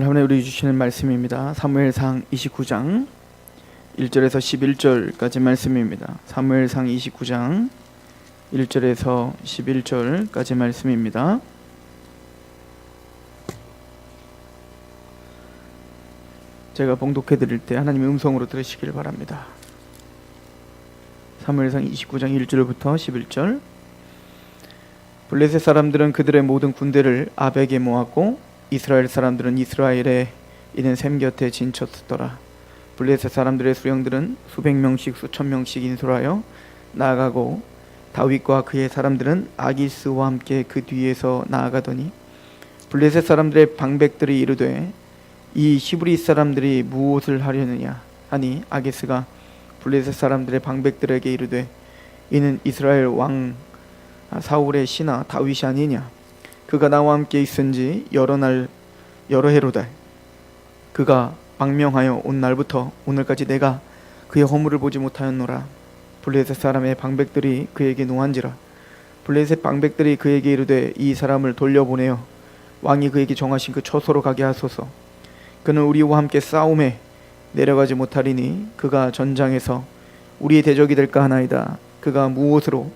오늘 하나님 우리 주시는 말씀입니다. 사무엘상 29장 1절에서 11절까지 말씀입니다. 사무엘상 29장 1절에서 11절까지 말씀입니다. 제가 봉독해 드릴 때 하나님의 음성으로 들으시길 바랍니다. 사무엘상 29장 1절부터 11절. 블레셋 사람들은 그들의 모든 군대를 아벡에 모았고 이스라엘 사람들은 이스라엘에 있는 셈 곁에 진쳤더라. 블레셋 사람들의 수령들은 수백 명씩 수천 명씩 인솔하여 나아가고 다윗과 그의 사람들은 아기스와 함께 그 뒤에서 나아가더니 블레셋 사람들의 방백들이 이르되 이 히브리 사람들이 무엇을 하려느냐 하니 아기스가 블레셋 사람들의 방백들에게 이르되 이는 이스라엘 왕 사울의 신하 다윗이 아니냐. 그가 나와 함께 있은지 여러 해로다. 그가 망명하여 온 날부터 오늘까지 내가 그의 허물을 보지 못하였노라. 블레셋 사람의 방백들이 그에게 노한지라. 블레셋 방백들이 그에게 이르되 이 사람을 돌려보내어 왕이 그에게 정하신 그 처소로 가게 하소서. 그는 우리와 함께 싸움에 내려가지 못하리니 그가 전장에서 우리의 대적이 될까 하나이다. 그가 무엇으로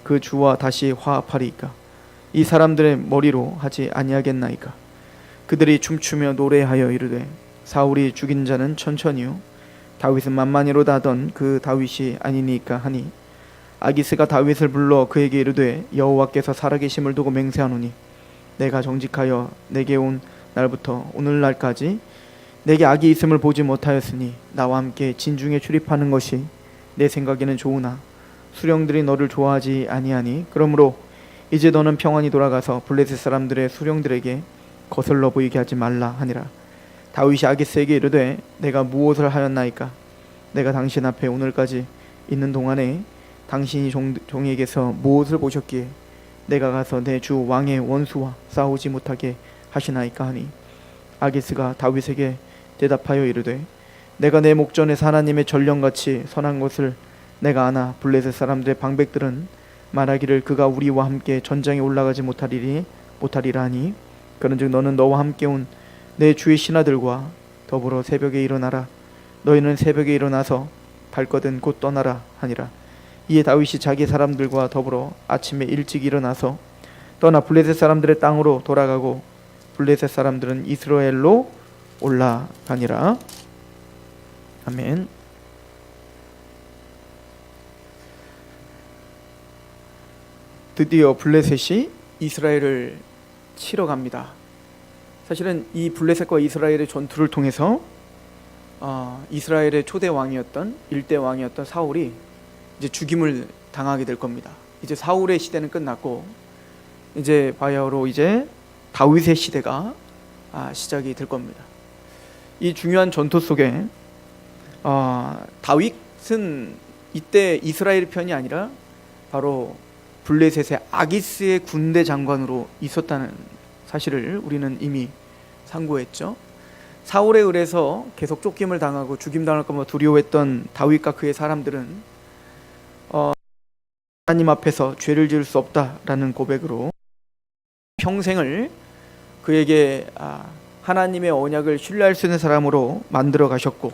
그 주와 다시 화합하리이까. 이 사람들의 머리로 하지 아니하겠나이까. 그들이 춤추며 노래하여 이르되 사울이 죽인 자는 천천히요 다윗은 만만히로다 하던 그 다윗이 아니니까 하니 아기스가 다윗을 불러 그에게 이르되 여호와께서 살아계심을 두고 맹세하노니 내가 정직하여 내게 온 날부터 오늘날까지 내게 악이 있음을 보지 못하였으니 나와 함께 진중에 출입하는 것이 내 생각에는 좋으나 수령들이 너를 좋아하지 아니하니 그러므로 이제 너는 평안히 돌아가서 블레셋 사람들의 수령들에게 거슬러 보이게 하지 말라 하니라. 다윗이 아기스에게 이르되 내가 무엇을 하였나이까. 내가 당신 앞에 오늘까지 있는 동안에 당신이 종에게서 무엇을 보셨기에 내가 가서 내 주 왕의 원수와 싸우지 못하게 하시나이까 하니 아기스가 다윗에게 대답하여 이르되 내가 내 목전에서 하나님의 전령같이 선한 것을 내가 아나 블레셋 사람들의 방백들은 말하기를 그가 우리와 함께 전장에 올라가지 못하리라 하니 그런즉 너는 너와 함께 온 내 주의 신하들과 더불어 새벽에 일어나라. 너희는 새벽에 일어나서 발거든 곧 떠나라 하니라. 이에 다윗이 자기 사람들과 더불어 아침에 일찍 일어나서 떠나 블레셋 사람들의 땅으로 돌아가고 블레셋 사람들은 이스라엘로 올라가니라. 아멘. 드디어 블레셋이 이스라엘을 치러 갑니다. 사실은 이 블레셋과 이스라엘의 전투를 통해서 이스라엘의 초대 왕이었던 일대 왕이었던 사울이 이제 죽임을 당하게 될 겁니다. 이제 사울의 시대는 끝났고 이제 바야흐로 이제 다윗의 시대가 시작이 될 겁니다. 이 중요한 전투 속에 다윗은 이때 이스라엘 편이 아니라 바로 블레셋의 아기스의 군대 장관으로 있었다는 사실을 우리는 이미 상고했죠. 사울에 의해서 계속 쫓김을 당하고 죽임당할까 봐 두려워했던 다윗과 그의 사람들은 하나님 앞에서 죄를 지을 수 없다라는 고백으로 평생을 그에게 하나님의 언약을 신뢰할 수 있는 사람으로 만들어 가셨고,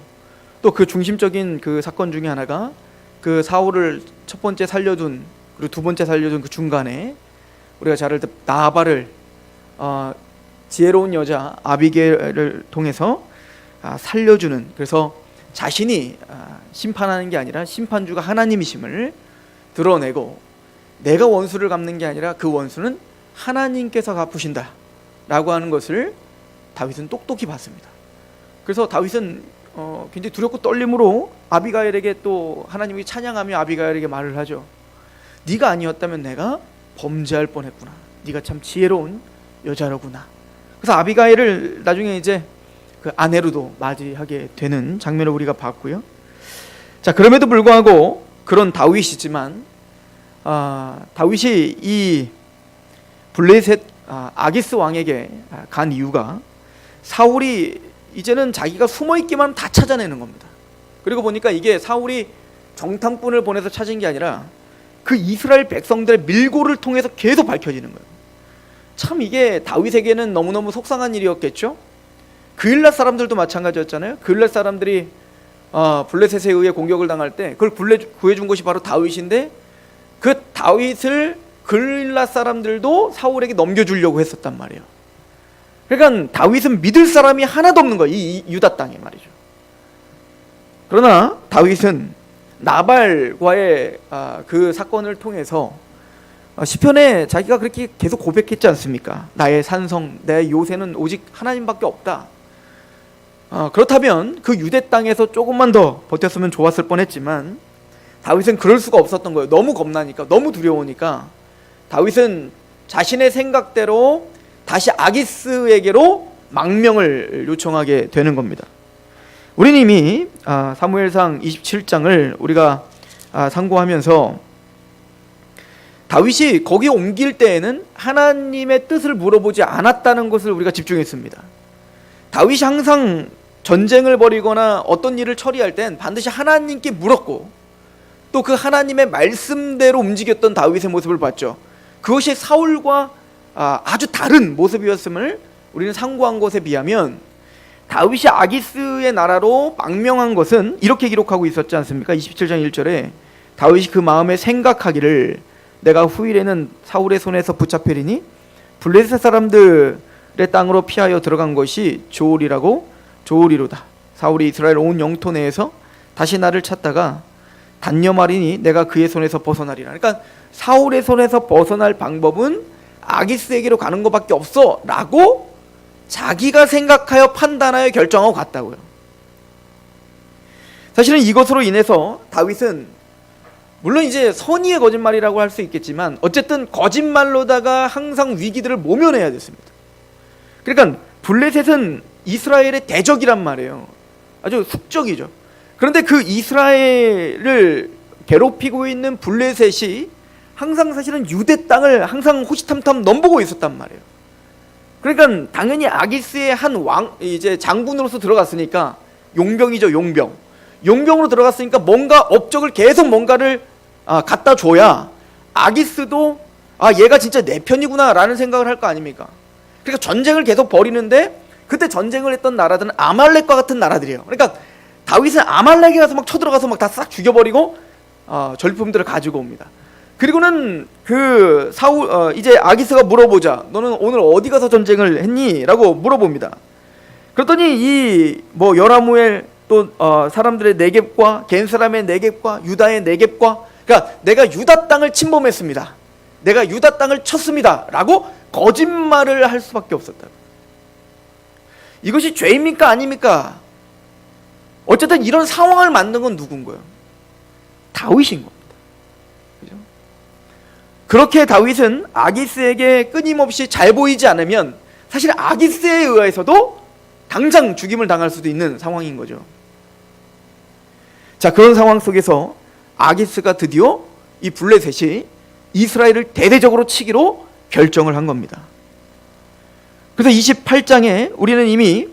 또 그 중심적인 그 사건 중에 하나가 그 사울을 첫 번째 살려둔 그리고 두 번째 살려준 그 중간에 우리가 잘 알 때 나발을 지혜로운 여자 아비게일을 통해서 살려주는, 그래서 자신이 심판하는 게 아니라 심판주가 하나님이심을 드러내고 내가 원수를 갚는 게 아니라 그 원수는 하나님께서 갚으신다 라고 하는 것을 다윗은 똑똑히 봤습니다. 그래서 다윗은 굉장히 두렵고 떨림으로 아비가일에게 또 하나님이 찬양하며 아비가일에게 말을 하죠. 네가 아니었다면 내가 범죄할 뻔했구나. 네가 참 지혜로운 여자로구나. 그래서 아비가일을 나중에 이제 그 아내로도 맞이하게 되는 장면을 우리가 봤고요. 자, 그럼에도 불구하고 그런 다윗이지만 다윗이 이 블레셋 아기스 왕에게 간 이유가 사울이 이제는 자기가 숨어있기만 하면 다 찾아내는 겁니다. 그리고 보니까 이게 사울이 정탐꾼을 보내서 찾은 게 아니라 그 이스라엘 백성들의 밀고를 통해서 계속 밝혀지는 거예요. 참 이게 다윗에게는 너무너무 속상한 일이었겠죠. 그일랏 사람들도 마찬가지였잖아요. 그일랏 사람들이 블레셋에 의해 공격을 당할 때 그걸 구해준 것이 바로 다윗인데, 그 다윗을 그일랏 사람들도 사울에게 넘겨주려고 했었단 말이에요. 그러니까 다윗은 믿을 사람이 하나도 없는 거예요, 이 유다 땅에 말이죠. 그러나 다윗은 나발과의 그 사건을 통해서 시편에 자기가 그렇게 계속 고백했지 않습니까? 나의 산성, 내 요새는 오직 하나님밖에 없다. 그렇다면 그 유대 땅에서 조금만 더 버텼으면 좋았을 뻔했지만 다윗은 그럴 수가 없었던 거예요. 너무 겁나니까, 너무 두려우니까 다윗은 자신의 생각대로 다시 아기스에게로 망명을 요청하게 되는 겁니다. 우리는 이미 사무엘상 27장을 우리가 상고하면서 다윗이 거기에 옮길 때에는 하나님의 뜻을 물어보지 않았다는 것을 우리가 집중했습니다. 다윗이 항상 전쟁을 벌이거나 어떤 일을 처리할 땐 반드시 하나님께 물었고, 또 그 하나님의 말씀대로 움직였던 다윗의 모습을 봤죠. 그것이 사울과 아주 다른 모습이었음을 우리는 상고한 것에 비하면, 다윗이 아기스의 나라로 망명한 것은 이렇게 기록하고 있었지 않습니까? 27장 1절에 다윗이 그 마음에 생각하기를 내가 후일에는 사울의 손에서 붙잡히리니 블레셋 사람들의 땅으로 피하여 들어간 것이 좋으리로다. 사울이 이스라엘 온 영토 내에서 다시 나를 찾다가 단념하리니 내가 그의 손에서 벗어나리라. 그러니까 사울의 손에서 벗어날 방법은 아기스에게로 가는 것밖에 없어 라고 자기가 생각하여 판단하여 결정하고 갔다고요. 사실은 이것으로 인해서 다윗은 물론 이제 선의의 거짓말이라고 할 수 있겠지만 어쨌든 거짓말로다가 항상 위기들을 모면해야 됐습니다. 그러니까 블레셋은 이스라엘의 대적이란 말이에요. 아주 숙적이죠. 그런데 그 이스라엘을 괴롭히고 있는 블레셋이 항상 사실은 유대 땅을 항상 호시탐탐 넘보고 있었단 말이에요. 그러니까 당연히 아기스의 한 이제 장군으로서 들어갔으니까, 용병이죠, 용병으로 들어갔으니까 뭔가 업적을 계속 뭔가를 갖다 줘야 아기스도 얘가 진짜 내 편이구나 라는 생각을 할 거 아닙니까? 그러니까 전쟁을 계속 벌이는데 그때 전쟁을 했던 나라들은 아말렉과 같은 나라들이에요. 그러니까 다윗은 아말렉에 가서 막 쳐들어가서 막 다 싹 죽여버리고 전리품들을 가지고 옵니다. 그리고는 그 이제 아기스가 물어보자, 너는 오늘 어디 가서 전쟁을 했니? 라고 물어봅니다. 그랬더니 이 여라무엘 또 사람들의 네겝과 겐 사람의 네겝과 유다의 네겝과, 그러니까 내가 유다 땅을 침범했습니다, 내가 유다 땅을 쳤습니다 라고 거짓말을 할 수밖에 없었다. 이것이 죄입니까 아닙니까? 어쨌든 이런 상황을 만든 건 누군 거예요? 다윗인 겁니다. 그죠? 그렇게 다윗은 아기스에게 끊임없이 잘 보이지 않으면 사실 아기스에 의해서도 당장 죽임을 당할 수도 있는 상황인 거죠. 자, 그런 상황 속에서 아기스가 드디어 이 블레셋이 이스라엘을 대대적으로 치기로 결정을 한 겁니다. 그래서 28장에 우리는 이미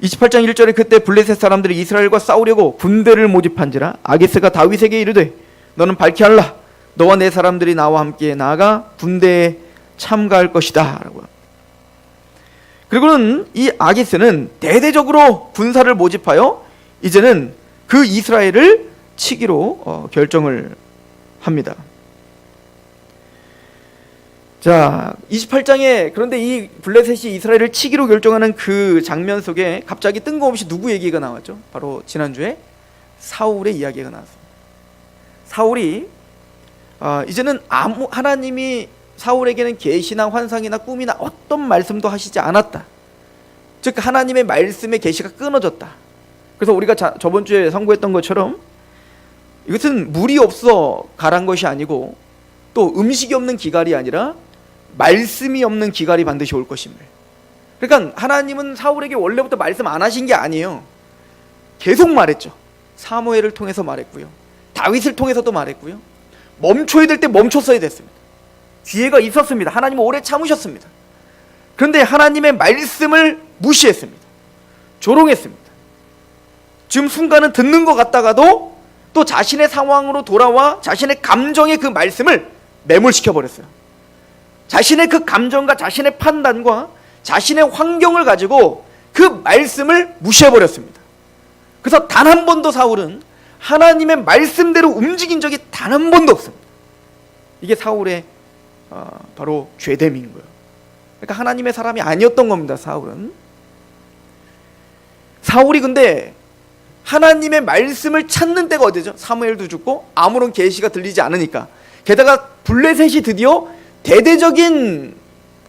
28장 1절에 그때 블레셋 사람들이 이스라엘과 싸우려고 군대를 모집한지라 아기스가 다윗에게 이르되 너는 밝히 알라, 너와 내 사람들이 나와 함께 나아가 군대에 참가할 것이다 라고요. 그리고는 이 아기스는 대대적으로 군사를 모집하여 이제는 그 이스라엘을 치기로 결정을 합니다. 자, 28장에 그런데 이 블레셋이 이스라엘을 치기로 결정하는 그 장면 속에 갑자기 뜬금없이 누구 얘기가 나왔죠? 바로 지난주에 사울의 이야기가 나왔습니다. 사울이 이제는 하나님이 사울에게는 계시나 환상이나 꿈이나 어떤 말씀도 하시지 않았다. 즉 하나님의 말씀의 계시가 끊어졌다. 그래서 우리가 저번 주에 선고했던 것처럼 이것은 물이 없어 가란 것이 아니고 또 음식이 없는 기갈이 아니라 말씀이 없는 기갈이 반드시 올 것임을. 그러니까 하나님은 사울에게 원래부터 말씀 안 하신 게 아니에요. 계속 말했죠. 사무엘을 통해서 말했고요, 다윗을 통해서도 말했고요, 멈춰야 될 때 멈췄어야 됐습니다. 기회가 있었습니다. 하나님은 오래 참으셨습니다. 그런데 하나님의 말씀을 무시했습니다. 조롱했습니다. 지금 순간은 듣는 것 같다가도 또 자신의 상황으로 돌아와 자신의 감정의 그 말씀을 매몰시켜버렸어요. 자신의 그 감정과 자신의 판단과 자신의 환경을 가지고 그 말씀을 무시해버렸습니다. 그래서 단 한 번도 사울은 하나님의 말씀대로 움직인 적이 단 한 번도 없습니다. 이게 사울의 바로 죄됨인 거예요. 그러니까 하나님의 사람이 아니었던 겁니다. 사울이 근데 하나님의 말씀을 찾는 때가 어디죠? 사무엘도 죽고 아무런 계시가 들리지 않으니까. 게다가 블레셋이 드디어 대대적인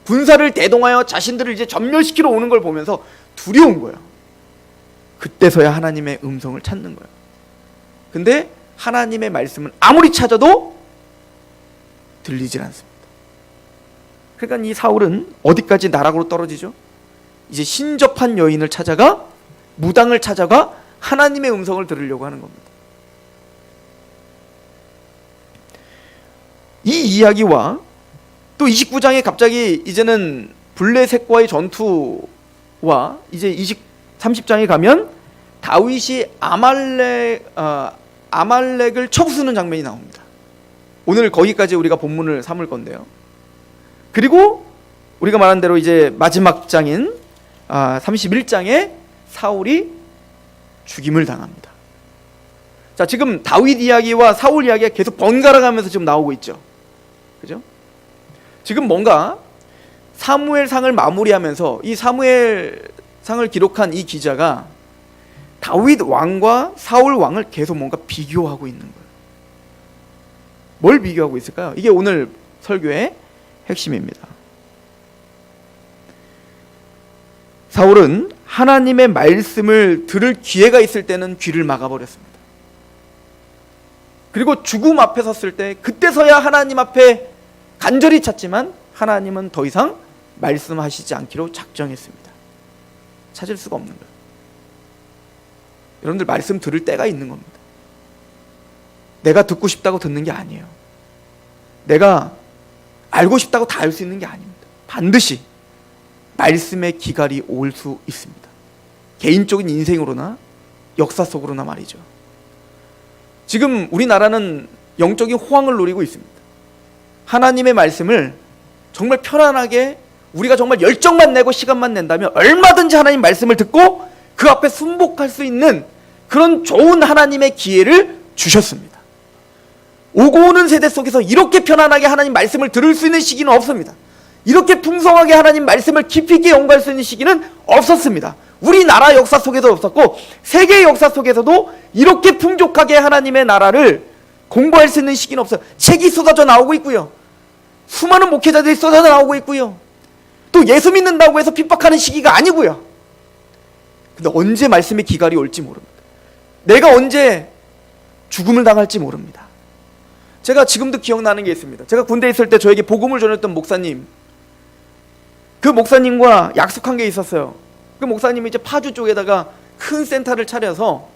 군사를 대동하여 자신들을 이제 전멸시키러 오는 걸 보면서 두려운 거예요. 그때서야 하나님의 음성을 찾는 거예요. 근데 하나님의 말씀은 아무리 찾아도 들리질 않습니다. 그러니까 이 사울은 어디까지 나락으로 떨어지죠? 이제 신접한 여인을 찾아가, 무당을 찾아가 하나님의 음성을 들으려고 하는 겁니다. 이 이야기와 또 29장에 갑자기 이제는 블레셋과의 전투와 이제 30장에 가면 다윗이 아말렉을 쳐부수는 장면이 나옵니다. 오늘 거기까지 우리가 본문을 삼을 건데요. 그리고 우리가 말한 대로 이제 마지막 장인 31장에 사울이 죽임을 당합니다. 자, 지금 다윗 이야기와 사울 이야기가 계속 번갈아 가면서 지금 나오고 있죠. 그죠? 지금 뭔가 사무엘상을 마무리하면서 이 사무엘상을 기록한 이 기자가 다윗 왕과 사울 왕을 계속 뭔가 비교하고 있는 거예요. 뭘 비교하고 있을까요? 이게 오늘 설교의 핵심입니다. 사울은 하나님의 말씀을 들을 기회가 있을 때는 귀를 막아버렸습니다. 그리고 죽음 앞에 섰을 때 그때서야 하나님 앞에 간절히 찾지만 하나님은 더 이상 말씀하시지 않기로 작정했습니다. 찾을 수가 없는 거예요. 여러분들 말씀 들을 때가 있는 겁니다. 내가 듣고 싶다고 듣는 게 아니에요. 내가 알고 싶다고 다 알 수 있는 게 아닙니다. 반드시 말씀의 기갈이 올 수 있습니다. 개인적인 인생으로나 역사 속으로나 말이죠. 지금 우리나라는 영적인 호황을 누리고 있습니다. 하나님의 말씀을 정말 편안하게 우리가 정말 열정만 내고 시간만 낸다면 얼마든지 하나님 말씀을 듣고 그 앞에 순복할 수 있는 그런 좋은 하나님의 기회를 주셨습니다. 오고 오는 세대 속에서 이렇게 편안하게 하나님 말씀을 들을 수 있는 시기는 없습니다. 이렇게 풍성하게 하나님 말씀을 깊이 있게 연구할 수 있는 시기는 없었습니다. 우리나라 역사 속에도 없었고 세계 역사 속에서도 이렇게 풍족하게 하나님의 나라를 공부할 수 있는 시기는 없어요. 책이 쏟아져 나오고 있고요. 수많은 목회자들이 쏟아져 나오고 있고요. 또 예수 믿는다고 해서 핍박하는 시기가 아니고요. 근데 언제 말씀의 기갈이 올지 모릅니다. 내가 언제 죽음을 당할지 모릅니다. 제가 지금도 기억나는 게 있습니다. 제가 군대에 있을 때 저에게 복음을 전했던 목사님, 그 목사님과 약속한 게 있었어요. 그 목사님이 이제 파주 쪽에다가 큰 센터를 차려서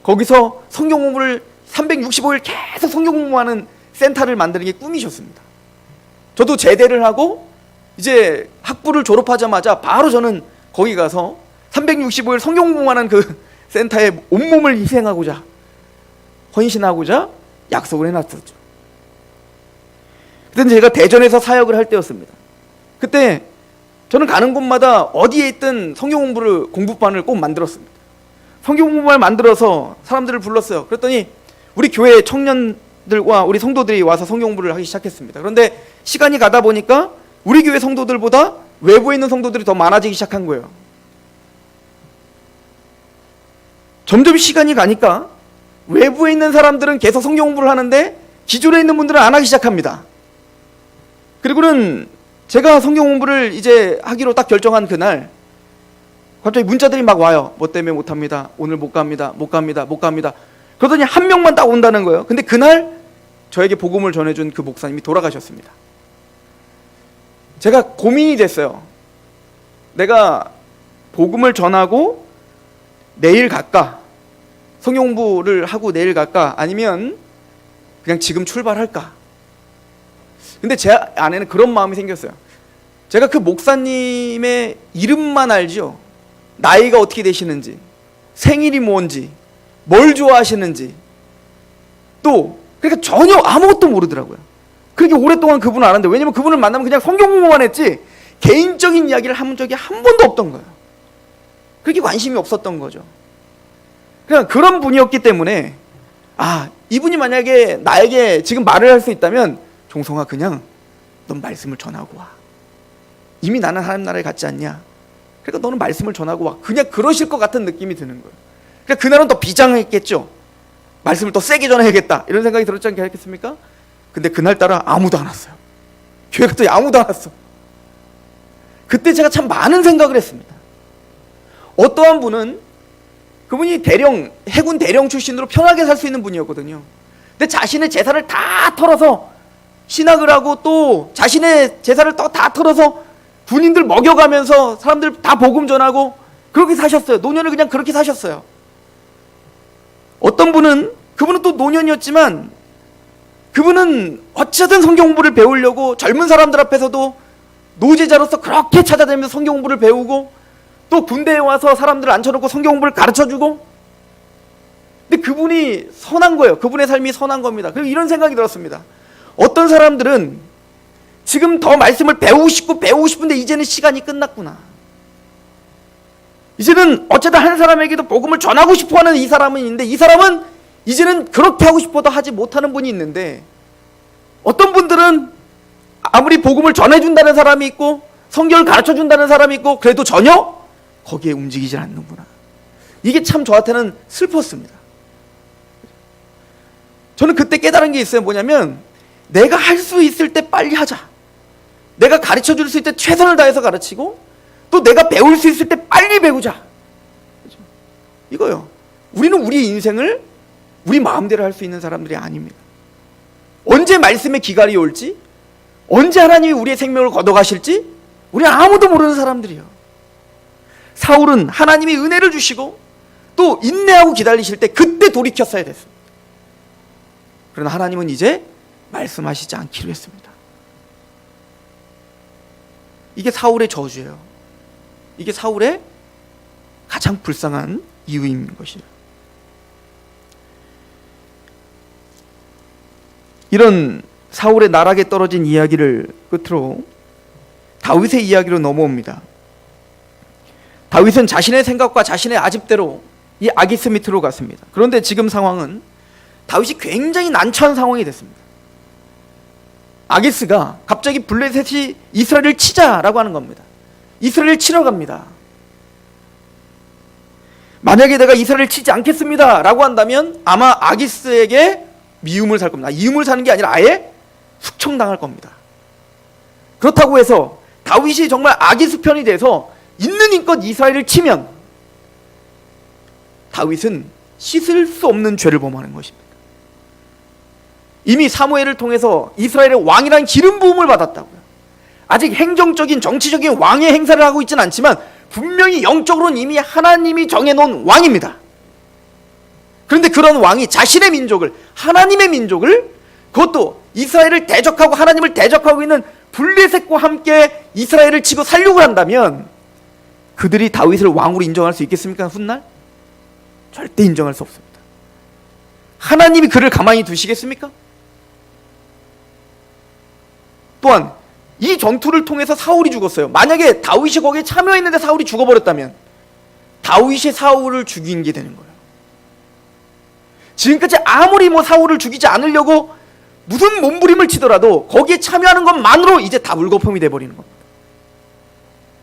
거기서 성경 공부를 365일 계속 성경 공부하는 센터를 만드는 게 꿈이셨습니다. 저도 제대를 하고 이제 학부를 졸업하자마자 바로 저는 거기 가서 365일 성경 공부하는 그 센터에 온몸을 희생하고자, 헌신하고자 약속을 해놨었죠. 그때 제가 대전에서 사역을 할 때였습니다. 그때 저는 가는 곳마다 어디에 있든 성경 공부를, 공부반을 꼭 만들었습니다. 성경 공부반을 만들어서 사람들을 불렀어요. 그랬더니 우리 교회 청년들과 우리 성도들이 와서 성경 공부를 하기 시작했습니다. 그런데 시간이 가다 보니까 우리 교회 성도들보다 외부에 있는 성도들이 더 많아지기 시작한 거예요. 점점 시간이 가니까 외부에 있는 사람들은 계속 성경 공부를 하는데 기존에 있는 분들은 안 하기 시작합니다. 그리고는 제가 성경 공부를 이제 하기로 딱 결정한 그날 갑자기 문자들이 막 와요. 뭐 때문에 못합니다. 오늘 못 갑니다. 못 갑니다. 못 갑니다. 그러더니 한 명만 딱 온다는 거예요. 근데 그날 저에게 복음을 전해준 그 목사님이 돌아가셨습니다. 제가 고민이 됐어요. 내가 복음을 전하고 내일 갈까? 성경 공부를 하고 내일 갈까? 아니면 그냥 지금 출발할까? 근데 제 안에는 그런 마음이 생겼어요. 제가 그 목사님의 이름만 알죠. 나이가 어떻게 되시는지, 생일이 뭔지, 뭘 좋아하시는지, 또 그러니까 전혀 아무것도 모르더라고요. 그렇게 오랫동안 그분을 알았는데, 왜냐면 그분을 만나면 그냥 성경 공부만 했지 개인적인 이야기를 한 적이 한 번도 없던 거예요. 그렇게 관심이 없었던 거죠. 그냥 그런 분이었기 때문에 이분이 만약에 나에게 지금 말을 할 수 있다면 종성아, 그냥 넌 말씀을 전하고 와. 이미 나는 하나님 나라에 갔지 않냐. 그러니까 너는 말씀을 전하고 와. 그냥 그러실 것 같은 느낌이 드는 거예요. 그러니까 그날은 더 비장했겠죠. 말씀을 더 세게 전해야겠다 이런 생각이 들었지 않겠습니까? 근데 그날따라 아무도 안 왔어요. 교회 갔더니 아무도 안 왔어. 그때 제가 참 많은 생각을 했습니다. 어떠한 분은 그분이 해군 대령 출신으로 편하게 살 수 있는 분이었거든요. 근데 자신의 재산을 다 털어서 신학을 하고 또 자신의 재산을 또 다 털어서 군인들 먹여가면서 사람들 다 복음 전하고 그렇게 사셨어요. 노년을 그냥 그렇게 사셨어요. 어떤 분은 그분은 또 노년이었지만 그분은 어쨌든 성경 공부를 배우려고 젊은 사람들 앞에서도 노제자로서 그렇게 찾아다니면서 성경 공부를 배우고 또 군대에 와서 사람들을 앉혀놓고 성경 공부를 가르쳐주고, 근데 그분이 선한 거예요. 그분의 삶이 선한 겁니다. 그리고 이런 생각이 들었습니다. 어떤 사람들은 지금 더 말씀을 배우고 싶은데 이제는 시간이 끝났구나. 이제는 어쨌든 한 사람에게도 복음을 전하고 싶어하는 이 사람은 있는데 이 사람은 이제는 그렇게 하고 싶어도 하지 못하는 분이 있는데, 어떤 분들은 아무리 복음을 전해준다는 사람이 있고 성경을 가르쳐준다는 사람이 있고 그래도 전혀 거기에 움직이질 않는구나. 이게 참 저한테는 슬펐습니다. 저는 그때 깨달은 게 있어요. 뭐냐면 내가 할 수 있을 때 빨리 하자. 내가 가르쳐줄 수 있을 때 최선을 다해서 가르치고 또 내가 배울 수 있을 때 빨리 배우자. 그렇죠? 이거요. 우리는 우리 인생을 우리 마음대로 할 수 있는 사람들이 아닙니다. 언제 말씀의 기갈이 올지, 언제 하나님이 우리의 생명을 걷어가실지 우리 아무도 모르는 사람들이요. 사울은 하나님이 은혜를 주시고 또 인내하고 기다리실 때 그때 돌이켰어야 됐습니다. 그러나 하나님은 이제 말씀하시지 않기로 했습니다. 이게 사울의 저주예요. 이게 사울의 가장 불쌍한 이유인 것이에요. 이런 사울의 나락에 떨어진 이야기를 끝으로 다윗의 이야기로 넘어옵니다. 다윗은 자신의 생각과 자신의 아집대로 이 아기스 밑으로 갔습니다. 그런데 지금 상황은 다윗이 굉장히 난처한 상황이 됐습니다. 아기스가 갑자기 블레셋이 이스라엘을 치자라고 하는 겁니다. 이스라엘을 치러 갑니다. 만약에 내가 이스라엘을 치지 않겠습니다 라고 한다면 아마 아기스에게 미움을 살 겁니다. 이움을 사는 게 아니라 아예 숙청당할 겁니다. 그렇다고 해서 다윗이 정말 아기스 편이 돼서 있는 힘껏 이스라엘을 치면 다윗은 씻을 수 없는 죄를 범하는 것입니다. 이미 사무엘을 통해서 이스라엘의 왕이라는 기름 부음을 받았다고요. 아직 행정적인 정치적인 왕의 행사를 하고 있지는 않지만 분명히 영적으로는 이미 하나님이 정해놓은 왕입니다. 그런데 그런 왕이 자신의 민족을, 하나님의 민족을, 그것도 이스라엘을 대적하고 하나님을 대적하고 있는 블레셋과 함께 이스라엘을 치고 살려고 한다면 그들이 다윗을 왕으로 인정할 수 있겠습니까? 훗날? 절대 인정할 수 없습니다. 하나님이 그를 가만히 두시겠습니까? 또한 이 전투를 통해서 사울이 죽었어요. 만약에 다윗이 거기에 참여했는데 사울이 죽어버렸다면 다윗이 사울을 죽인 게 되는 거예요. 지금까지 아무리 사울을 죽이지 않으려고 무슨 몸부림을 치더라도 거기에 참여하는 것만으로 이제 다 물거품이 돼버리는 겁니다.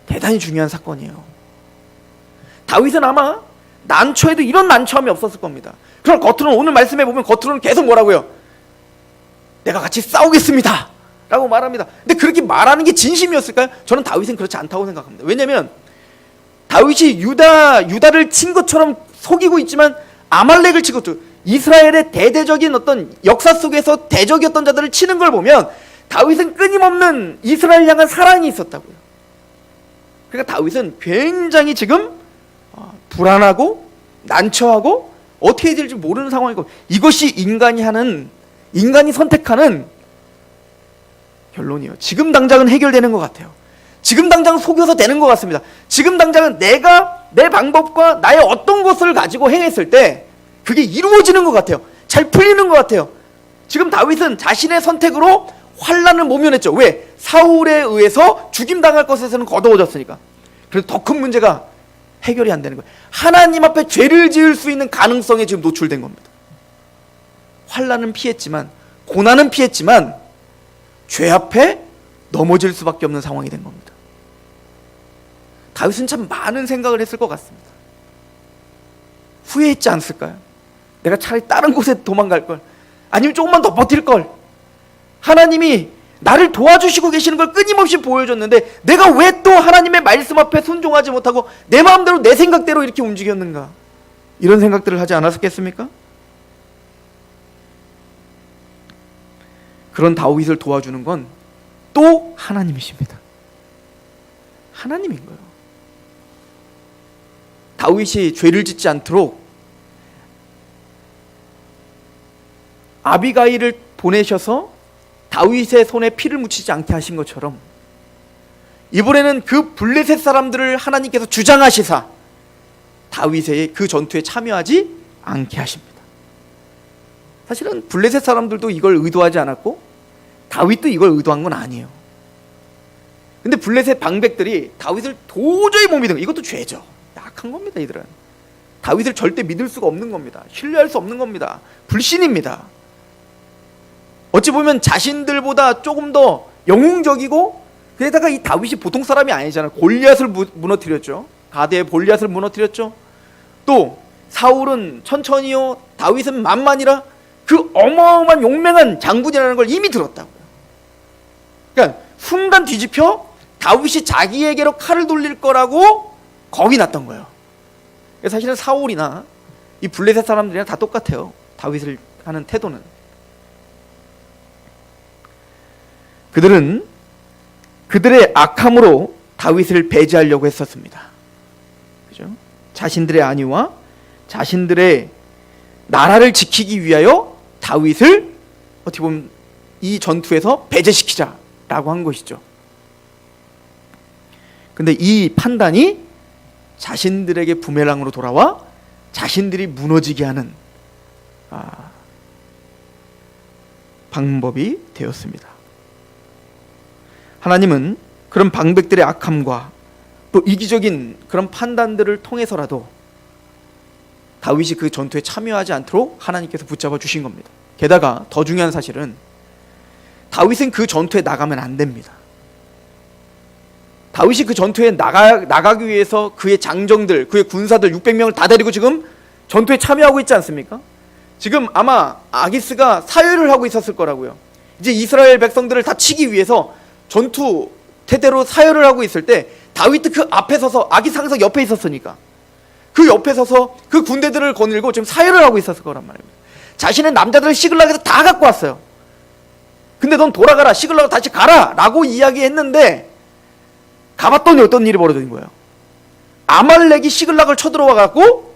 대단히 중요한 사건이에요. 다윗은 아마 난처해도 이런 난처함이 없었을 겁니다. 그럼 겉으로는, 오늘 말씀해 보면 겉으로는 계속 뭐라고요? 내가 같이 싸우겠습니다 라고 말합니다. 근데 그렇게 말하는 게 진심이었을까요? 저는 다윗은 그렇지 않다고 생각합니다. 왜냐하면 다윗이 유다를 친 것처럼 속이고 있지만 아말렉을 친 것도, 이스라엘의 대대적인 어떤 역사 속에서 대적이었던 자들을 치는 걸 보면 다윗은 끊임없는 이스라엘 향한 사랑이 있었다고요. 그러니까 다윗은 굉장히 지금 불안하고 난처하고 어떻게 해야 될지 모르는 상황이고, 이것이 인간이 선택하는 결론이에요. 지금 당장은 해결되는 것 같아요. 지금 당장 속여서 되는 것 같습니다. 지금 당장은 내가 내 방법과 나의 어떤 것을 가지고 행했을 때 그게 이루어지는 것 같아요. 잘 풀리는 것 같아요. 지금 다윗은 자신의 선택으로 환난을 모면했죠. 왜? 사울에 의해서 죽임당할 것에서는 거두어졌으니까. 그래서 더 큰 문제가 해결이 안 되는 거예요. 하나님 앞에 죄를 지을 수 있는 가능성에 지금 노출된 겁니다. 환난은 피했지만, 고난은 피했지만 죄 앞에 넘어질 수밖에 없는 상황이 된 겁니다. 다윗은 참 많은 생각을 했을 것 같습니다. 후회했지 않을까요? 내가 차라리 다른 곳에 도망갈 걸, 아니면 조금만 더 버틸 걸. 하나님이 나를 도와주시고 계시는 걸 끊임없이 보여줬는데 내가 왜 또 하나님의 말씀 앞에 순종하지 못하고 내 마음대로 내 생각대로 이렇게 움직였는가? 이런 생각들을 하지 않았겠습니까? 그런 다윗을 도와주는 건 또 하나님이십니다. 하나님인 거예요. 다윗이 죄를 짓지 않도록 아비가일을 보내셔서 다윗의 손에 피를 묻히지 않게 하신 것처럼 이번에는 그 블레셋 사람들을 하나님께서 주장하시사 다윗의 그 전투에 참여하지 않게 하십니다. 사실은 블레셋 사람들도 이걸 의도하지 않았고 다윗도 이걸 의도한 건 아니에요. 근데 블레셋 방백들이 다윗을 도저히 못 믿은, 이것도 죄죠. 약한 겁니다. 이들은 다윗을 절대 믿을 수가 없는 겁니다. 신뢰할 수 없는 겁니다. 불신입니다. 어찌 보면 자신들보다 조금 더 영웅적이고, 게다가 이 다윗이 보통 사람이 아니잖아요. 골리앗을 무너뜨렸죠. 가드의 골리앗을 무너뜨렸죠. 또 사울은 천천히요, 다윗은 만만이라 그 어마어마한 용맹한 장군이라는 걸 이미 들었다고요. 그러니까 순간 뒤집혀 다윗이 자기에게로 칼을 돌릴 거라고 겁이 났던 거예요. 사실은 사울이나 이 블레셋 사람들이랑 다 똑같아요. 다윗을 하는 태도는. 그들은 그들의 악함으로 다윗을 배제하려고 했었습니다. 그죠? 자신들의 안위와 자신들의 나라를 지키기 위하여 다윗을 어떻게 보면 이 전투에서 배제시키자라고 한 것이죠. 근데 이 판단이 자신들에게 부메랑으로 돌아와 자신들이 무너지게 하는 방법이 되었습니다. 하나님은 그런 방백들의 악함과 또 이기적인 그런 판단들을 통해서라도 다윗이 그 전투에 참여하지 않도록 하나님께서 붙잡아 주신 겁니다. 게다가 더 중요한 사실은 다윗은 그 전투에 나가면 안 됩니다. 다윗이 그 전투에 나가기 위해서 그의 장정들, 그의 군사들 600명을 다 데리고 지금 전투에 참여하고 있지 않습니까? 지금 아마 아기스가 사열을 하고 있었을 거라고요. 이제 이스라엘 백성들을 다 치기 위해서 전투 태대로 사열을 하고 있을 때 다윗도 그 앞에 서서, 아기스 항상 옆에 있었으니까 그 옆에 서서 그 군대들을 거닐고 지금 사열을 하고 있었을 거란 말입니다. 자신의 남자들을 시글락에서 다 갖고 왔어요. 근데 넌 돌아가라, 시글락으로 다시 가라 라고 이야기했는데 가봤더니 어떤 일이 벌어진 거예요. 아말렉이 시글락을 쳐들어와 갖고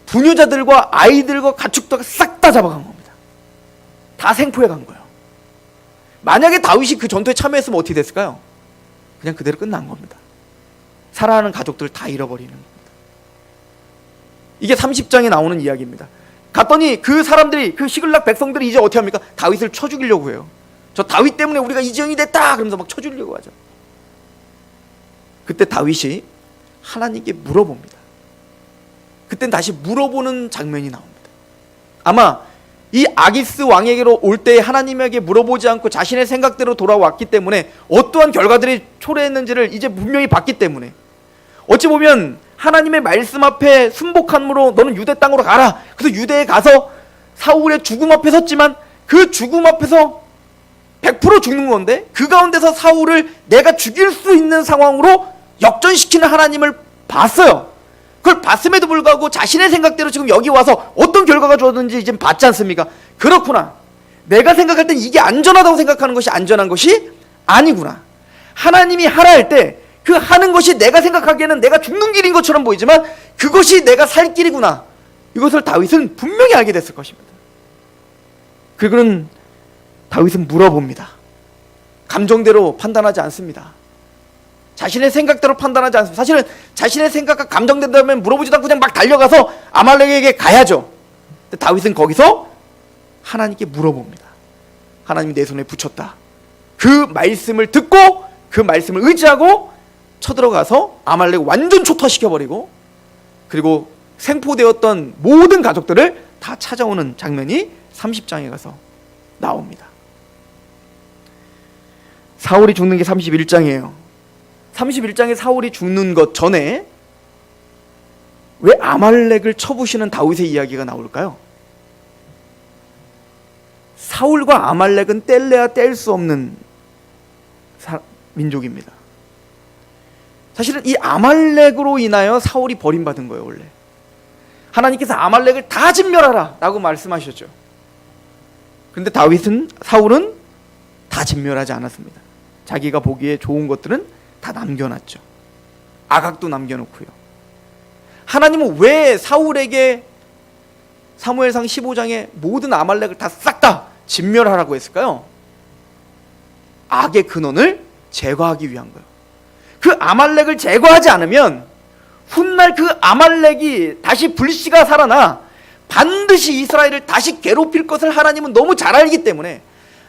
부녀자들과 아이들과 가축들과 싹 다 잡아간 겁니다. 다 생포해 간 거예요. 만약에 다윗이 그 전투에 참여했으면 어떻게 됐을까요? 그냥 그대로 끝난 겁니다. 사랑하는 가족들 다 잃어버리는 겁니다. 이게 30장에 나오는 이야기입니다. 갔더니 그 사람들이, 그 시글락 백성들이 이제 어떻게 합니까? 다윗을 쳐 죽이려고 해요. 저 다윗 때문에 우리가 이 지형이 됐다 그러면서 막 쳐 죽이려고 하죠. 그때 다윗이 하나님께 물어봅니다. 그땐 다시 물어보는 장면이 나옵니다. 아마 이 아기스 왕에게로 올 때 하나님에게 물어보지 않고 자신의 생각대로 돌아왔기 때문에 어떠한 결과들이 초래했는지를 이제 분명히 봤기 때문에, 어찌 보면 하나님의 말씀 앞에 순복함으로 너는 유대 땅으로 가라. 그래서 유대에 가서 사울의 죽음 앞에 섰지만 그 죽음 앞에서 100% 죽는 건데 그 가운데서 사울을 내가 죽일 수 있는 상황으로 역전시키는 하나님을 봤어요. 그걸 봤음에도 불구하고 자신의 생각대로 지금 여기 와서 어떤 결과가 주어졌는지 지금 봤지 않습니까? 그렇구나. 내가 생각할 땐 이게 안전하다고 생각하는 것이 안전한 것이 아니구나. 하나님이 하라 할 때 그 하는 것이 내가 생각하기에는 내가 죽는 길인 것처럼 보이지만 그것이 내가 살 길이구나. 이것을 다윗은 분명히 알게 됐을 것입니다. 그리고는 다윗은 물어봅니다. 감정대로 판단하지 않습니다. 자신의 생각대로 판단하지 않습니다. 사실은 자신의 생각과 감정된다면 물어보지도 않고 그냥 막 달려가서 아말렉에게 가야죠. 근데 다윗은 거기서 하나님께 물어봅니다. 하나님이 내 손에 붙였다. 그 말씀을 듣고 그 말씀을 의지하고 쳐들어가서 아말렉 완전 초토화시켜버리고, 그리고 생포되었던 모든 가족들을 다 찾아오는 장면이 30장에 가서 나옵니다. 사울이 죽는 게 31장이에요. 31장에 사울이 죽는 것 전에 왜 아말렉을 쳐부시는 다윗의 이야기가 나올까요? 사울과 아말렉은 뗄래야 뗄 수 없는 민족입니다. 사실은 이 아말렉으로 인하여 사울이 버림받은 거예요. 원래 하나님께서 아말렉을 다 진멸하라 라고 말씀하셨죠. 그런데 사울은 다 진멸하지 않았습니다. 자기가 보기에 좋은 것들은 다 남겨놨죠. 아각도 남겨놓고요. 하나님은 왜 사울에게 사무엘상 15장에 모든 아말렉을 다 싹 다 진멸하라고 했을까요? 악의 근원을 제거하기 위한 거예요. 그 아말렉을 제거하지 않으면 훗날 그 아말렉이 다시 불씨가 살아나 반드시 이스라엘을 다시 괴롭힐 것을 하나님은 너무 잘 알기 때문에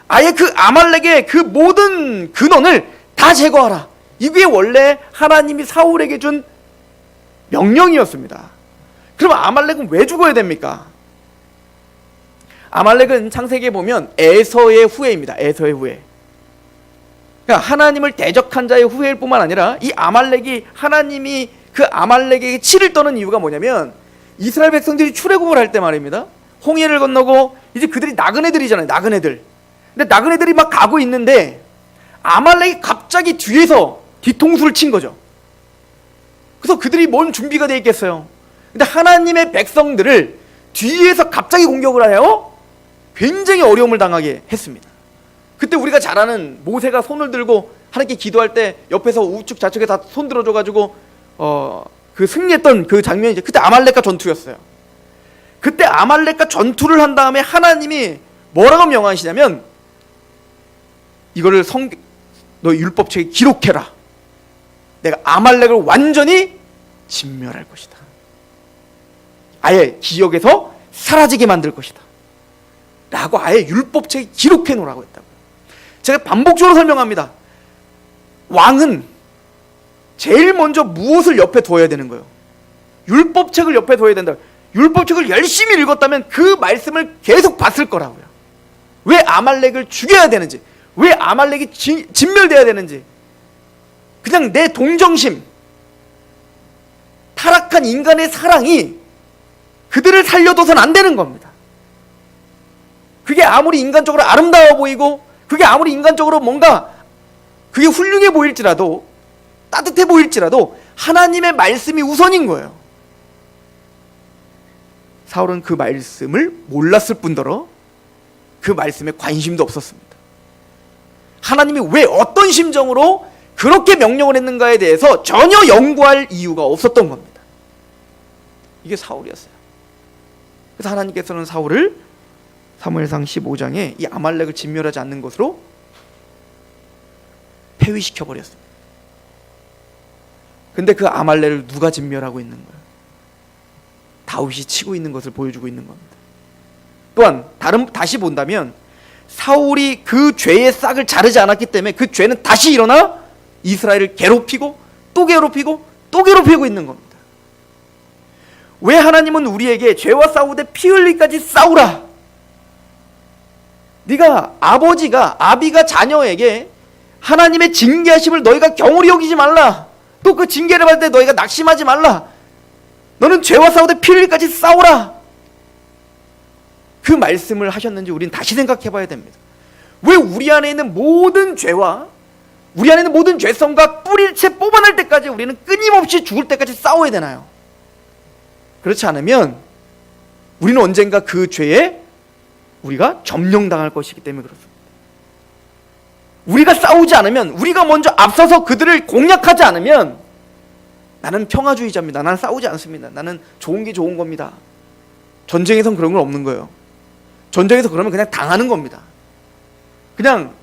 아예 그 아말렉의 그 모든 근원을 다 제거하라. 이게 원래 하나님이 사울에게 준 명령이었습니다. 그럼 아말렉은 왜 죽어야 됩니까? 아말렉은 창세기에 보면 에서의 후예입니다. 에서의 후예. 그러니까 하나님을 대적한 자의 후예일 뿐만 아니라 이 아말렉이 하나님이 그 아말렉에게 치를 떠는 이유가 뭐냐면 이스라엘 백성들이 출애굽을 할 때 말입니다. 홍해를 건너고 이제 그들이 나그네들이잖아요. 나그네들. 근데 나그네들이 막 가고 있는데 아말렉이 갑자기 뒤에서 뒤통수를 친 거죠. 그래서 그들이 뭔 준비가 돼 있겠어요. 근데 하나님의 백성들을 뒤에서 갑자기 공격을 하여 굉장히 어려움을 당하게 했습니다. 그때 우리가 잘 아는 모세가 손을 들고 하나님께 기도할 때 옆에서 우측 좌측에 다 손 들어줘가지고 그 승리했던 그 장면이 이제 그때 아말렉과 전투였어요. 그때 아말렉과 전투를 한 다음에 하나님이 뭐라고 명하시냐면 이거를 너 율법책에 기록해라. 내가 아말렉을 완전히 진멸할 것이다. 아예 기억에서 사라지게 만들 것이다. 라고 아예 율법책에 기록해 놓으라고 했다고요. 제가 반복적으로 설명합니다. 왕은 제일 먼저 무엇을 옆에 둬야 되는 거예요? 율법책을 옆에 둬야 된다. 율법책을 열심히 읽었다면 그 말씀을 계속 봤을 거라고요. 왜 아말렉을 죽여야 되는지, 왜 아말렉이 진멸돼야 되는지, 그냥 내 동정심, 타락한 인간의 사랑이 그들을 살려둬서는 안 되는 겁니다. 그게 아무리 인간적으로 아름다워 보이고 그게 아무리 인간적으로 뭔가 그게 훌륭해 보일지라도 따뜻해 보일지라도 하나님의 말씀이 우선인 거예요. 사울은 그 말씀을 몰랐을 뿐더러 그 말씀에 관심도 없었습니다. 하나님이 왜 어떤 심정으로 그렇게 명령을 했는가에 대해서 전혀 연구할 이유가 없었던 겁니다. 이게 사울이었어요. 그래서 하나님께서는 사울을 사무엘상 15장에 이 아말렉을 진멸하지 않는 것으로 폐위시켜 버렸습니다. 근데 그 아말렉을 누가 진멸하고 있는 거예요? 다윗이 치고 있는 것을 보여주고 있는 겁니다. 또한 다시 본다면 사울이 그 죄의 싹을 자르지 않았기 때문에 그 죄는 다시 일어나 이스라엘을 괴롭히고 또 괴롭히고 또 괴롭히고 있는 겁니다. 왜 하나님은 우리에게 죄와 싸우되 피 흘리기까지 싸우라. 네가 아비가 자녀에게 하나님의 징계하심을 너희가 경홀히 여기지 말라. 또 그 징계를 받을 때 너희가 낙심하지 말라. 너는 죄와 싸우되 피 흘리기까지 싸우라. 그 말씀을 하셨는지 우리는 다시 생각해 봐야 됩니다. 왜 우리 안에 있는 모든 죄와 우리 안에 있는 모든 죄성과 뿌리채 뽑아낼 때까지 우리는 끊임없이 죽을 때까지 싸워야 되나요? 그렇지 않으면 우리는 언젠가 그 죄에 우리가 점령당할 것이기 때문에 그렇습니다. 우리가 싸우지 않으면, 우리가 먼저 앞서서 그들을 공략하지 않으면 나는 평화주의자입니다. 나는 싸우지 않습니다. 나는 좋은 게 좋은 겁니다. 전쟁에선 그런 건 없는 거예요. 전쟁에서 그러면 그냥 당하는 겁니다. 그냥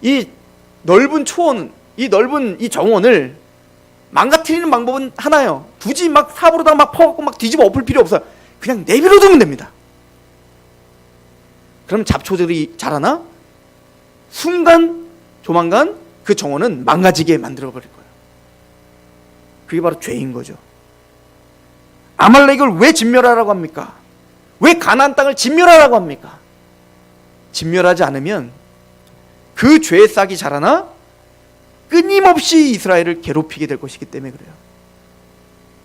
이 넓은 초원, 이 넓은 이 정원을 망가뜨리는 방법은 하나예요. 굳이 막 삽으로다가 막 퍼갖고 막 뒤집어 엎을 필요 없어요. 그냥 내버려두면 됩니다. 그럼 잡초들이 자라나 조만간 그 정원은 망가지게 만들어버릴 거예요. 그게 바로 죄인 거죠. 아말렉을 왜 진멸하라고 합니까? 왜 가나안 땅을 진멸하라고 합니까? 진멸하지 않으면 그 죄의 싹이 자라나 끊임없이 이스라엘을 괴롭히게 될 것이기 때문에 그래요.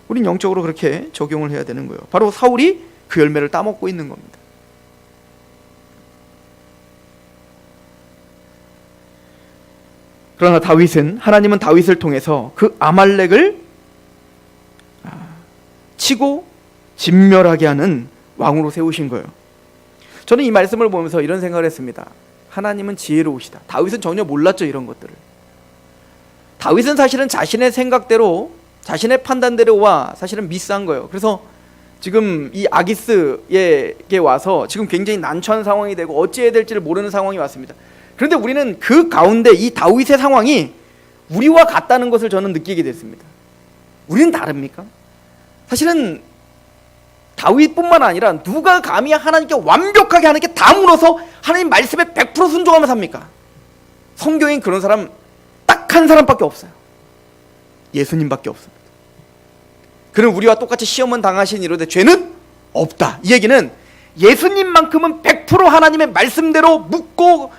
우린 영적으로 그렇게 적용을 해야 되는 거예요. 바로 사울이 그 열매를 따먹고 있는 겁니다. 그러나 하나님은 다윗을 통해서 그 아말렉을 치고 진멸하게 하는 왕으로 세우신 거예요. 저는 이 말씀을 보면서 이런 생각을 했습니다. 하나님은 지혜로우시다. 다윗은 전혀 몰랐죠, 이런 것들을. 다윗은 사실은 자신의 생각대로, 자신의 판단대로와 사실은 미스한 거예요. 그래서 지금 이 아기스에게 와서 지금 굉장히 난처한 상황이 되고 어찌해야 될지를 모르는 상황이 왔습니다. 그런데 우리는 그 가운데 이 다윗의 상황이 우리와 같다는 것을 저는 느끼게 됐습니다. 우리는 다릅니까? 사실은 다윗뿐만 아니라 누가 감히 하나님께 완벽하게 하나님께 다 물어서 하나님 말씀에 100% 순종하며 삽니까? 성경엔 그런 사람 딱 한 사람밖에 없어요. 예수님밖에 없습니다. 그는 우리와 똑같이 시험은 당하신 이로되 죄는 없다. 이 얘기는 예수님만큼은 100% 하나님의 말씀대로 묻고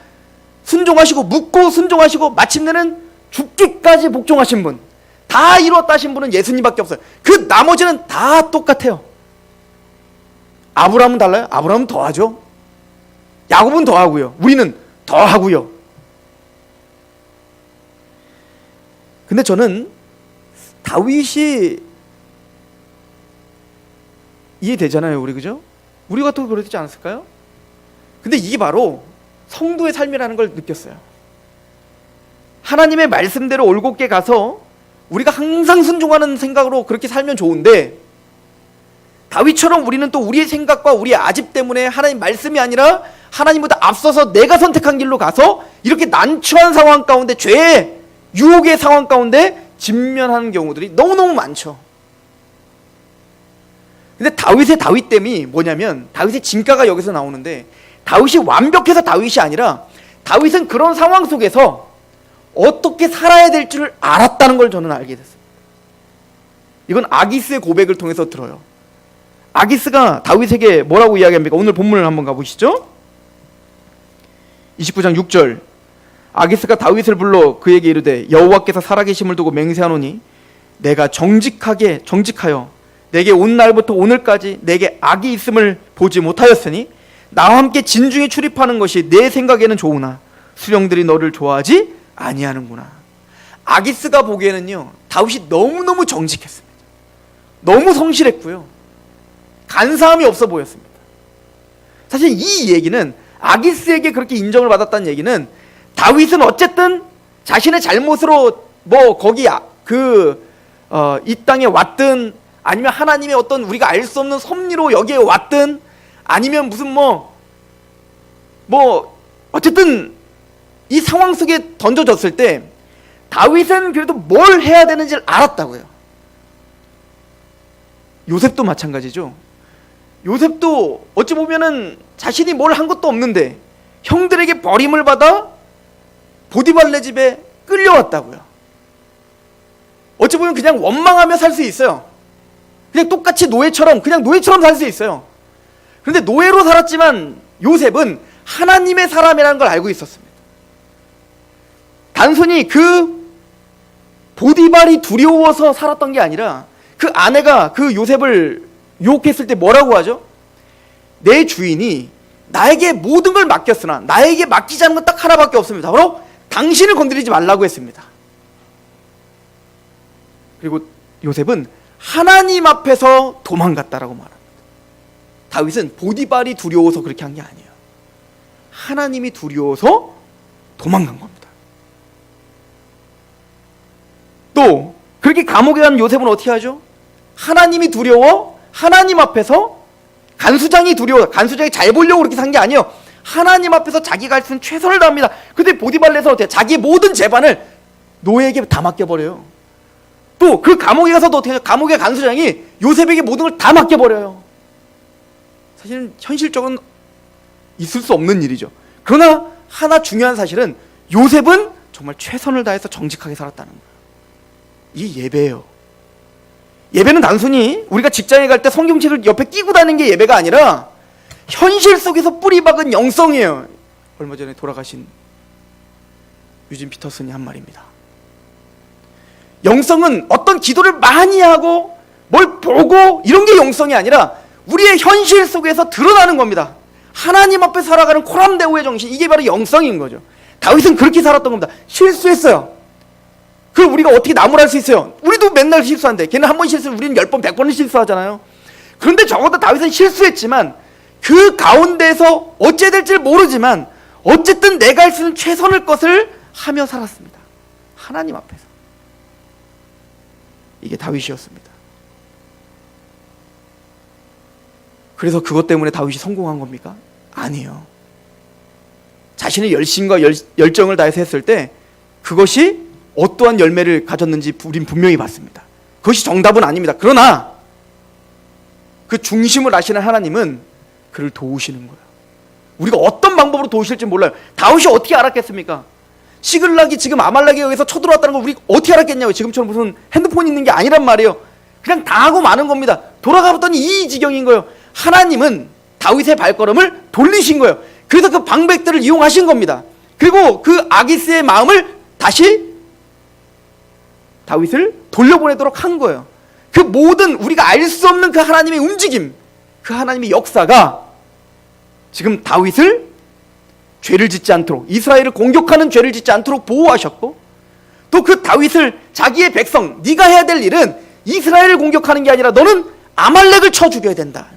순종하시고 마침내는 죽기까지 복종하신 분, 다 이루었다 하신 분은 예수님밖에 없어요. 그 나머지는 다 똑같아요. 아브라함은 달라요? 아브라함은 더하죠. 야곱은 더하고요. 우리는 더하고요. 근데 저는 다윗이 이해되잖아요, 우리, 그죠? 우리 같아도 그러지 않았을까요? 근데 이게 바로 성도의 삶이라는 걸 느꼈어요. 하나님의 말씀대로 올곧게 가서 우리가 항상 순종하는 생각으로 그렇게 살면 좋은데, 다윗처럼 우리는 또 우리의 생각과 우리의 아집 때문에 하나님 말씀이 아니라 하나님보다 앞서서 내가 선택한 길로 가서 이렇게 난처한 상황 가운데, 죄의 유혹의 상황 가운데 직면하는 경우들이 너무너무 많죠. 근데 다윗됨이 뭐냐면, 다윗의 진가가 여기서 나오는데, 다윗이 완벽해서 다윗이 아니라 다윗은 그런 상황 속에서 어떻게 살아야 될 줄 알았다는 걸 저는 알게 됐어요. 이건 아기스의 고백을 통해서 들어요. 아기스가 다윗에게 뭐라고 이야기합니까? 오늘 본문을 한번 가보시죠. 29장 6절. 아기스가 다윗을 불러 그에게 이르되 여호와께서 살아계심을 두고 맹세하노니 내가 정직하여 내게 온 날부터 오늘까지 내게 악이 있음을 보지 못하였으니 나와 함께 진중에 출입하는 것이 내 생각에는 좋으나 수령들이 너를 좋아하지 아니하는구나. 아기스가 보기에는요, 다윗이 너무너무 정직했습니다. 너무 성실했고요, 간사함이 없어 보였습니다. 사실 이 얘기는, 아기스에게 그렇게 인정을 받았다는 얘기는, 다윗은 어쨌든 자신의 잘못으로 이 땅에 왔든, 아니면 하나님의 어떤 우리가 알 수 없는 섭리로 여기에 왔든, 아니면 무슨 어쨌든 이 상황 속에 던져졌을 때 다윗은 그래도 뭘 해야 되는지를 알았다고요. 요셉도 마찬가지죠. 요셉도 어찌 보면은 자신이 뭘 한 것도 없는데 형들에게 버림을 받아 보디발네 집에 끌려왔다고요. 어찌 보면 그냥 원망하며 살 수 있어요. 그냥 똑같이 노예처럼 살 수 있어요. 그런데 노예로 살았지만 요셉은 하나님의 사람이라는 걸 알고 있었습니다. 단순히 그 보디발이 두려워서 살았던 게 아니라, 그 아내가 그 요셉을 유혹했을 때 뭐라고 하죠? 내 주인이 나에게 모든 걸 맡겼으나 나에게 맡기지 않은 건 딱 하나밖에 없습니다. 바로 당신을 건드리지 말라고 했습니다. 그리고 요셉은 하나님 앞에서 도망갔다라고 말합니다. 다윗은 보디발이 두려워서 그렇게 한 게 아니에요. 하나님이 두려워서 도망간 겁니다. 또 그렇게 감옥에 간 요셉은 어떻게 하죠? 하나님이 두려워 하나님 앞에서, 간수장이 잘 보려고 그렇게 산 게 아니에요. 하나님 앞에서 자기가 할 수 있는 최선을 다합니다. 근데 보디발에서 어때요? 자기 모든 재반을 노예에게 다 맡겨버려요. 또 그 감옥에 가서도 어떻게 해요? 감옥의 간수장이 요셉에게 모든 걸 다 맡겨버려요. 사실은 현실적으로는 있을 수 없는 일이죠. 그러나 하나 중요한 사실은 요셉은 정말 최선을 다해서 정직하게 살았다는 거예요. 이게 예배예요. 예배는 단순히 우리가 직장에 갈 때 성경책을 옆에 끼고 다니는 게 예배가 아니라 현실 속에서 뿌리박은 영성이에요. 얼마 전에 돌아가신 유진 피터슨이 한 말입니다. 영성은 어떤 기도를 많이 하고 뭘 보고 이런 게 영성이 아니라 우리의 현실 속에서 드러나는 겁니다. 하나님 앞에 살아가는 코람데오의 정신, 이게 바로 영성인 거죠. 다윗은 그렇게 살았던 겁니다. 실수했어요. 그걸 우리가 어떻게 나무랄 수 있어요? 우리도 맨날 실수한데, 걔는 한 번 실수하면 우리는 10번, 100번을 실수하잖아요. 그런데 적어도 다윗은 실수했지만 그 가운데서 어찌해야 될지 모르지만 어쨌든 내가 할 수 있는 최선의 것을 하며 살았습니다. 하나님 앞에서. 이게 다윗이었습니다. 그래서 그것 때문에 다윗이 성공한 겁니까? 아니에요. 자신의 열심과 열정을 다해서 했을 때 그것이 어떠한 열매를 가졌는지 우린 분명히 봤습니다. 그것이 정답은 아닙니다. 그러나 그 중심을 아시는 하나님은 그를 도우시는 거예요. 우리가 어떤 방법으로 도우실지 몰라요. 다윗이 어떻게 알았겠습니까? 시글락이 지금 아말렉에 의해서 쳐들어왔다는 걸 우리 어떻게 알았겠냐고요. 지금처럼 무슨 핸드폰이 있는 게 아니란 말이에요. 그냥 당하고 마는 겁니다. 돌아가봤더니 이 지경인 거예요. 하나님은 다윗의 발걸음을 돌리신 거예요. 그래서 그 방백들을 이용하신 겁니다. 그리고 그 아기스의 마음을 다시 다윗을 돌려보내도록 한 거예요. 그 모든 우리가 알 수 없는 그 하나님의 움직임, 그 하나님의 역사가 지금 다윗을 죄를 짓지 않도록, 이스라엘을 공격하는 죄를 짓지 않도록 보호하셨고, 또 그 다윗을 자기의 백성, 네가 해야 될 일은 이스라엘을 공격하는 게 아니라 너는 아말렉을 쳐 죽여야 된다.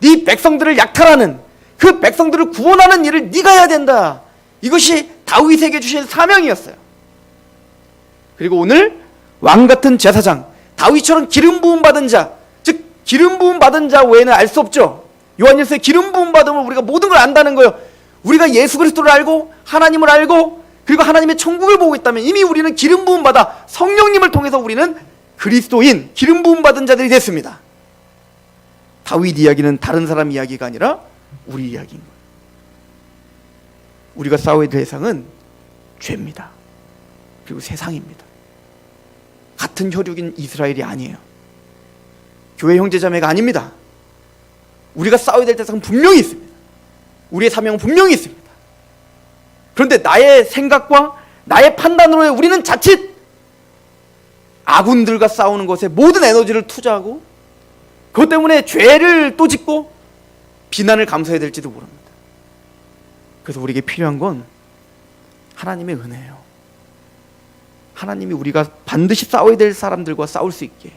네 백성들을 약탈하는, 그 백성들을 구원하는 일을 네가 해야 된다. 이것이 다윗에게 주신 사명이었어요. 그리고 오늘 왕같은 제사장, 다윗처럼 기름 부음 받은 자, 즉 기름 부음 받은 자 외에는 알 수 없죠. 요한일서에 기름 부음 받으면 우리가 모든 걸 안다는 거예요. 우리가 예수 그리스도를 알고 하나님을 알고 그리고 하나님의 천국을 보고 있다면 이미 우리는 기름 부음 받아 성령님을 통해서 우리는 그리스도인, 기름 부음 받은 자들이 됐습니다. 다윗 이야기는 다른 사람 이야기가 아니라 우리 이야기인 거예요. 우리가 싸워야 될 대상은 죄입니다. 그리고 세상입니다. 같은 혈육인 이스라엘이 아니에요. 교회 형제자매가 아닙니다. 우리가 싸워야 될 대상은 분명히 있습니다. 우리의 사명은 분명히 있습니다. 그런데 나의 생각과 나의 판단으로 우리는 자칫 아군들과 싸우는 것에 모든 에너지를 투자하고 그것 때문에 죄를 또 짓고 비난을 감수해야 될지도 모릅니다. 그래서 우리에게 필요한 건 하나님의 은혜예요. 하나님이 우리가 반드시 싸워야 될 사람들과 싸울 수 있게,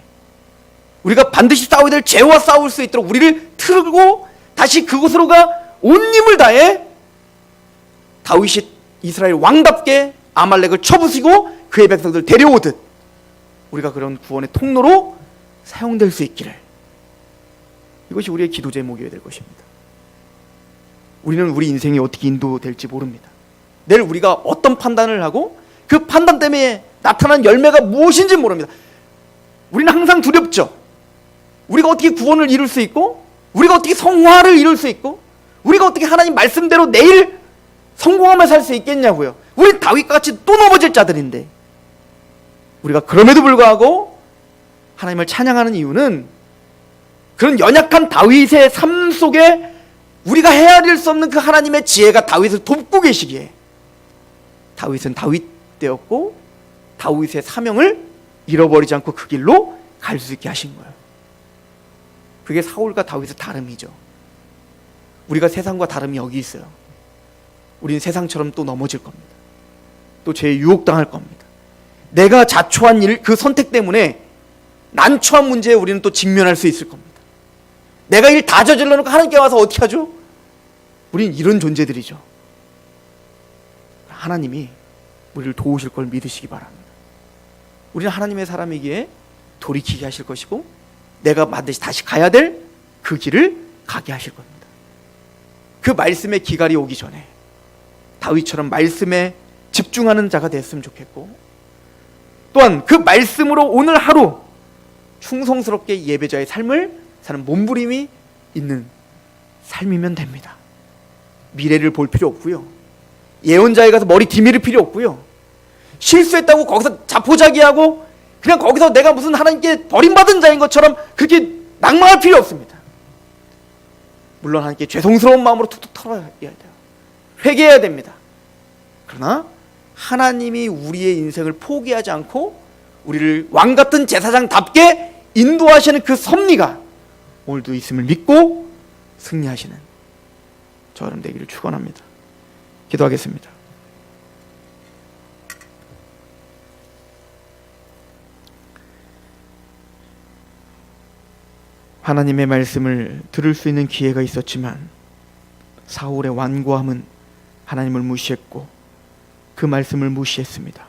우리가 반드시 싸워야 될 죄와 싸울 수 있도록 우리를 틀고 다시 그곳으로가 온 힘을 다해 다윗이 이스라엘 왕답게 아말렉을 쳐부수고 그의 백성들을 데려오듯 우리가 그런 구원의 통로로 사용될 수 있기를, 이것이 우리의 기도 제목이어야 될 것입니다. 우리는 우리 인생이 어떻게 인도될지 모릅니다. 내일 우리가 어떤 판단을 하고 그 판단 때문에 나타난 열매가 무엇인지 모릅니다. 우리는 항상 두렵죠. 우리가 어떻게 구원을 이룰 수 있고, 우리가 어떻게 성화를 이룰 수 있고, 우리가 어떻게 하나님 말씀대로 내일 성공하며 살 수 있겠냐고요. 우린 다윗같이 또 넘어질 자들인데, 우리가 그럼에도 불구하고 하나님을 찬양하는 이유는 그런 연약한 다윗의 삶 속에 우리가 헤아릴 수 없는 그 하나님의 지혜가 다윗을 돕고 계시기에 다윗은 다윗 되었고 다윗의 사명을 잃어버리지 않고 그 길로 갈 수 있게 하신 거예요. 그게 사울과 다윗의 다름이죠. 우리가 세상과 다름이 여기 있어요. 우리는 세상처럼 또 넘어질 겁니다. 또 죄에 유혹당할 겁니다. 내가 자초한 일, 그 선택 때문에 난처한 문제에 우리는 또 직면할 수 있을 겁니다. 내가 일 다 저질러 놓고 하나님께 와서 어떻게 하죠? 우린 이런 존재들이죠. 하나님이 우리를 도우실 걸 믿으시기 바랍니다. 우리는 하나님의 사람이기에 돌이키게 하실 것이고 내가 반드시 다시 가야 될 그 길을 가게 하실 겁니다. 그 말씀의 기갈이 오기 전에 다윗처럼 말씀에 집중하는 자가 됐으면 좋겠고, 또한 그 말씀으로 오늘 하루 충성스럽게 예배자의 삶을 사는 몸부림이 있는 삶이면 됩니다. 미래를 볼 필요 없고요. 예언자에 가서 머리 디밀을 필요 없고요. 실수했다고 거기서 자포자기하고 그냥 거기서 내가 무슨 하나님께 버림받은 자인 것처럼 그렇게 낙망할 필요 없습니다. 물론 하나님께 죄송스러운 마음으로 툭툭 털어야 돼요. 회개해야 됩니다. 그러나 하나님이 우리의 인생을 포기하지 않고 우리를 왕같은 제사장답게 인도하시는 그 섭리가 오늘도 있음을 믿고 승리하시는 저 여러분 되기를 축원합니다. 기도하겠습니다. 하나님의 말씀을 들을 수 있는 기회가 있었지만 사울의 완고함은 하나님을 무시했고 그 말씀을 무시했습니다.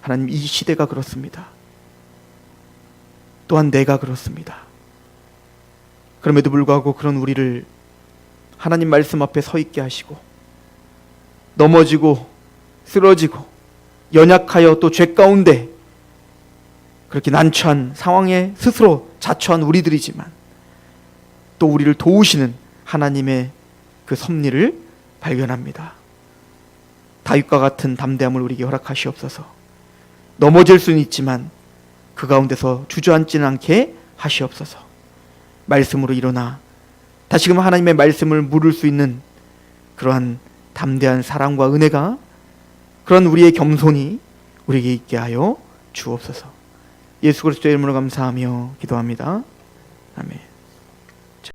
하나님, 이 시대가 그렇습니다. 또한 내가 그렇습니다. 그럼에도 불구하고 그런 우리를 하나님 말씀 앞에 서 있게 하시고 넘어지고 쓰러지고 연약하여 또 죄 가운데 그렇게 난처한 상황에 스스로 자초한 우리들이지만 또 우리를 도우시는 하나님의 그 섭리를 발견합니다. 다윗과 같은 담대함을 우리에게 허락하시옵소서. 넘어질 수는 있지만 그 가운데서 주저앉지는 않게 하시옵소서. 말씀으로 일어나 다시금 하나님의 말씀을 물을 수 있는 그러한 담대한 사랑과 은혜가, 그런 우리의 겸손이 우리에게 있게 하여 주옵소서. 예수 그리스도의 이름으로 감사하며 기도합니다. 아멘.